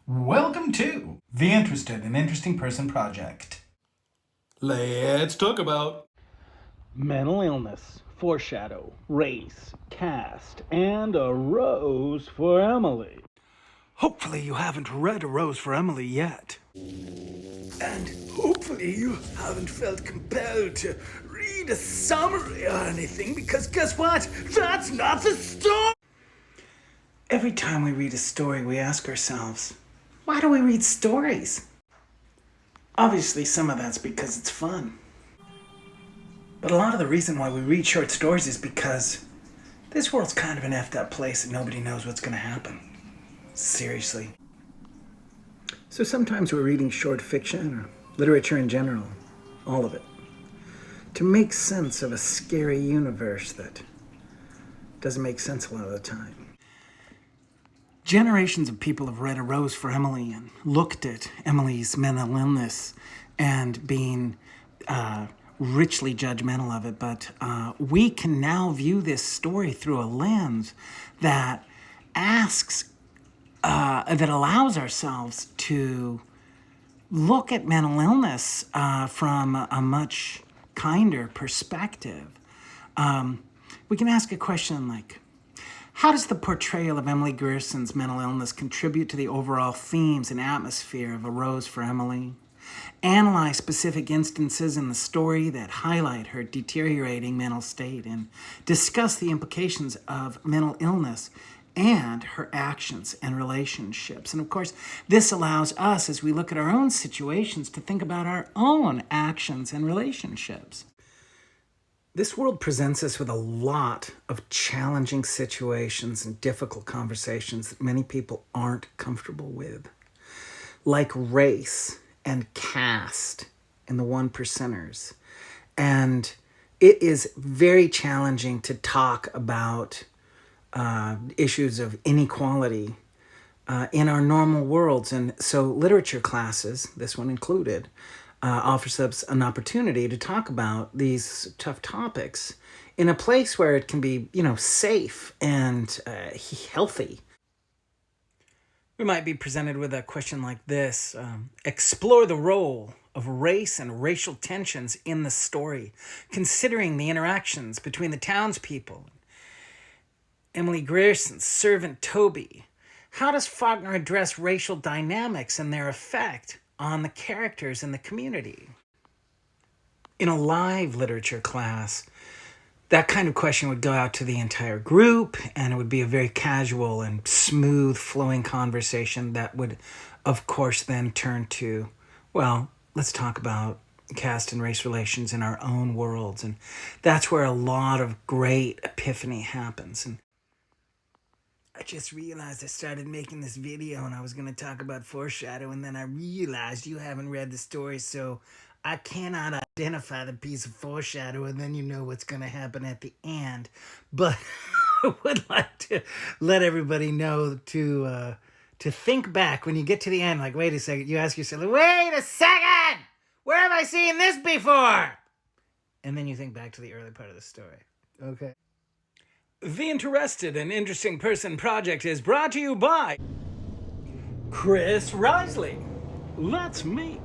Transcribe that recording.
Welcome to the Interested and Interesting Person Project. Let's talk about mental illness, foreshadow, race, caste, and a rose for Emily. Hopefully you haven't read A Rose for Emily yet. And hopefully you haven't felt compelled to read a summary or anything, because guess what? That's not the story! Every time we read a story, we ask ourselves, why do we read stories? Obviously, some of that's because it's fun. But a lot of the reason why we read short stories is because this world's kind of an effed up place and nobody knows what's going to happen. Seriously. So sometimes we're reading short fiction or literature in general, all of it, to make sense of a scary universe that doesn't make sense a lot of the time. Generations of people have read A Rose for Emily and looked at Emily's mental illness and being richly judgmental of it, but we can now view this story through a lens that that allows ourselves to look at mental illness from a much kinder perspective. We can ask a question like, how does the portrayal of Emily Gerson's mental illness contribute to the overall themes and atmosphere of A Rose for Emily? Analyze specific instances in the story that highlight her deteriorating mental state and discuss the implications of mental illness and her actions and relationships. And of course, this allows us, as we look at our own situations, to think about our own actions and relationships. This world presents us with a lot of challenging situations and difficult conversations that many people aren't comfortable with, like race and caste and the one percenters. And it is very challenging to talk about issues of inequality in our normal worlds. And so literature classes, this one included, offers us an opportunity to talk about these tough topics in a place where it can be, safe and healthy. We might be presented with a question like this. Explore the role of race and racial tensions in the story, considering the interactions between the townspeople. Emily Gerson's servant Toby. How does Faulkner address racial dynamics and their effect on the characters in the community? In a live literature class, that kind of question would go out to the entire group, and it would be a very casual and smooth flowing conversation that would, of course, then turn to, well, let's talk about caste and race relations in our own worlds. And that's where a lot of great epiphany happens. And I just realized I started making this video and I was going to talk about foreshadow, and then I realized you haven't read the story, so I cannot identify the piece of foreshadow, and then you know what's going to happen at the end. But I would like to let everybody know to think back when you get to the end, like, wait a second, you ask yourself, wait a second, where have I seen this before? And then you think back to the early part of the story. Okay. The Interested and Interesting Person Project is brought to you by Riseley. That's me.